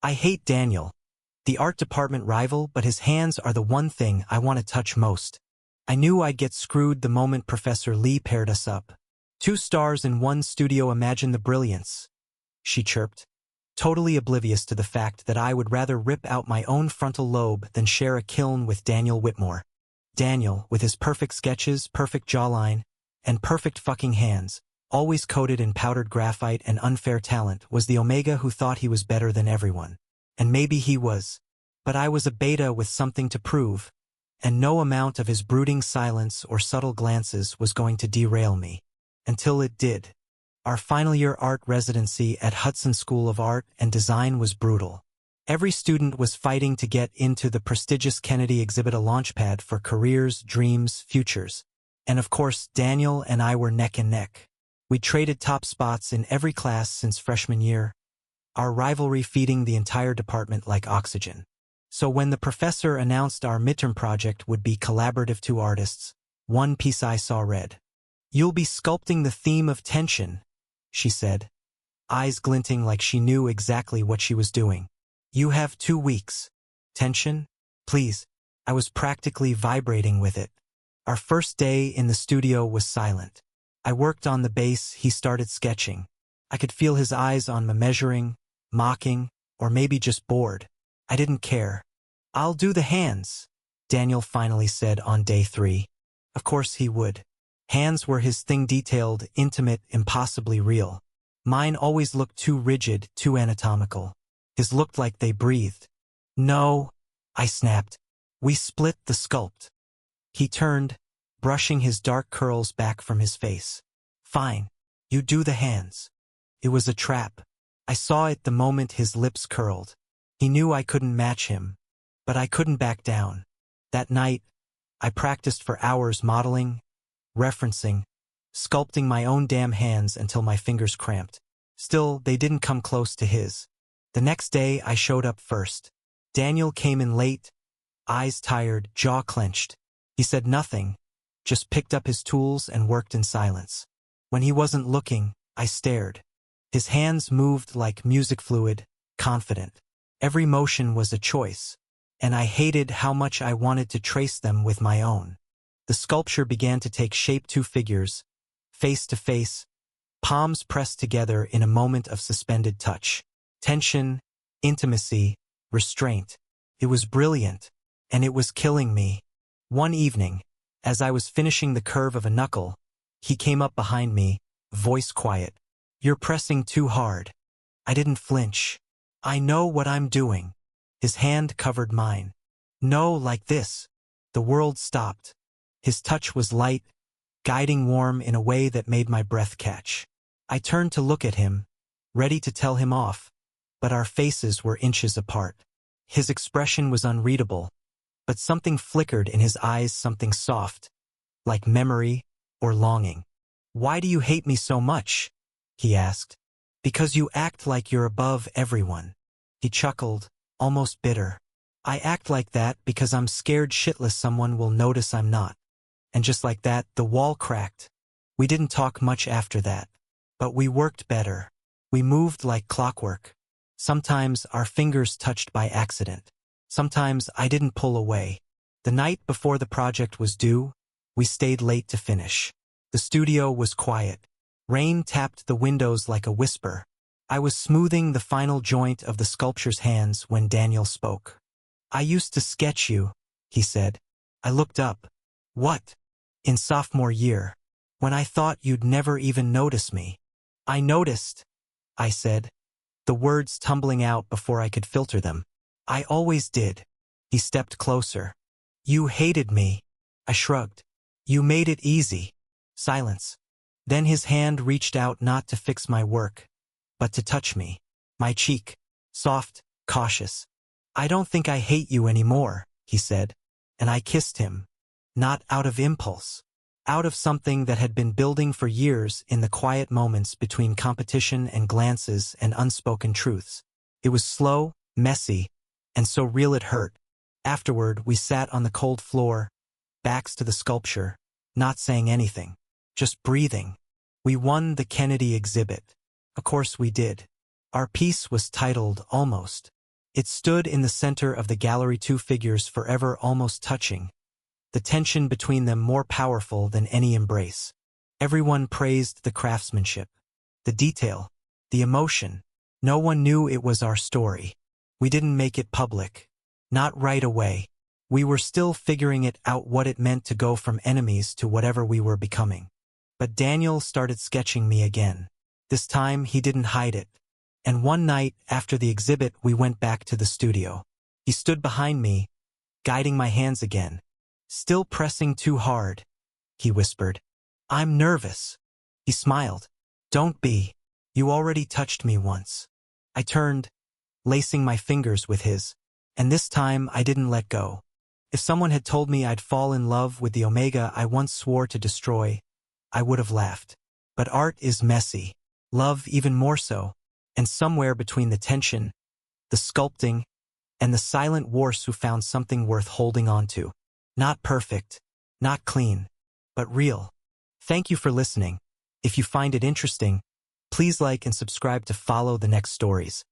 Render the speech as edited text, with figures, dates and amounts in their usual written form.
I hate Daniel, the art department rival, but his hands are the one thing I want to touch most. I knew I'd get screwed the moment Professor Lee paired us up. 2 stars in one studio, imagine the brilliance, she chirped, totally oblivious to the fact that I would rather rip out my own frontal lobe than share a kiln with Daniel Whitmore. Daniel, with his perfect sketches, perfect jawline, and perfect fucking hands, always coated in powdered graphite and unfair talent, was the Omega who thought he was better than everyone. And maybe he was. But I was a beta with something to prove, and no amount of his brooding silence or subtle glances was going to derail me. Until it did. Our final-year art residency at Hudson School of Art and Design was brutal. Every student was fighting to get into the prestigious Kennedy exhibit, a launchpad for careers, dreams, futures. And of course, Daniel and I were neck and neck. We traded top spots in every class since freshman year, our rivalry feeding the entire department like oxygen. So when the professor announced our midterm project would be collaborative 2 artists, one piece I saw read. "You'll be sculpting the theme of tension," she said, eyes glinting like she knew exactly what she was doing. "You have 2 weeks. Tension? Please." I was practically vibrating with it. Our first day in the studio was silent. I worked on the base, he started sketching. I could feel his eyes on me, measuring, mocking, or maybe just bored. I didn't care. "I'll do the hands," Daniel finally said on day 3. Of course he would. Hands were his thing, detailed, intimate, impossibly real. Mine always looked too rigid, too anatomical. His looked like they breathed. "No," I snapped. "We split the sculpt." He turned, brushing his dark curls back from his face. "Fine. You do the hands." It was a trap. I saw it the moment his lips curled. He knew I couldn't match him, but I couldn't back down. That night, I practiced for hours, modeling, referencing, sculpting my own damn hands until my fingers cramped. Still, they didn't come close to his. The next day, I showed up first. Daniel came in late, eyes tired, jaw clenched. He said nothing, just picked up his tools and worked in silence. When he wasn't looking, I stared. His hands moved like music, fluid, confident. Every motion was a choice, and I hated how much I wanted to trace them with my own. The sculpture began to take shape, 2 figures, face to face, palms pressed together in a moment of suspended touch. Tension, intimacy, restraint. It was brilliant, and it was killing me. One evening, as I was finishing the curve of a knuckle, he came up behind me, voice quiet. "You're pressing too hard." I didn't flinch. "I know what I'm doing." His hand covered mine. "No, like this." The world stopped. His touch was light, guiding, warm in a way that made my breath catch. I turned to look at him, ready to tell him off, but our faces were inches apart. His expression was unreadable, but something flickered in his eyes, something soft, like memory or longing. "Why do you hate me so much?" he asked. "Because you act like you're above everyone." He chuckled, almost bitter. "I act like that because I'm scared shitless someone will notice I'm not." And just like that, the wall cracked. We didn't talk much after that. But we worked better. We moved like clockwork. Sometimes our fingers touched by accident. Sometimes I didn't pull away. The night before the project was due, we stayed late to finish. The studio was quiet. Rain tapped the windows like a whisper. I was smoothing the final joint of the sculpture's hands when Daniel spoke. "I used to sketch you," he said. I looked up. "What?" "In sophomore year, when I thought you'd never even notice me." "I noticed," I said, the words tumbling out before I could filter them. "I always did." He stepped closer. "You hated me." I shrugged. "You made it easy." Silence. Then his hand reached out, not to fix my work, but to touch me. My cheek. Soft, cautious. "I don't think I hate you anymore," he said, and I kissed him. Not out of impulse. Out of something that had been building for years in the quiet moments between competition and glances and unspoken truths. It was slow, messy, and so real it hurt. Afterward, we sat on the cold floor, backs to the sculpture, not saying anything, just breathing. We won the Kennedy exhibit. Of course we did. Our piece was titled Almost. It stood in the center of the gallery, two figures forever almost touching, the tension between them more powerful than any embrace. Everyone praised the craftsmanship, the detail, the emotion. No one knew it was our story. We didn't make it public. Not right away. We were still figuring it out, what it meant to go from enemies to whatever we were becoming. But Daniel started sketching me again. This time he didn't hide it. And one night after the exhibit we went back to the studio. He stood behind me, guiding my hands again. "Still pressing too hard," he whispered. "I'm nervous." He smiled. "Don't be. You already touched me once." I turned, lacing my fingers with his. And this time I didn't let go. If someone had told me I'd fall in love with the Omega I once swore to destroy, I would have laughed. But art is messy. Love even more so. And somewhere between the tension, the sculpting, and the silent Wars who found something worth holding on to. Not perfect, not clean, but real. Thank you for listening. If you find it interesting, please like and subscribe to follow the next stories.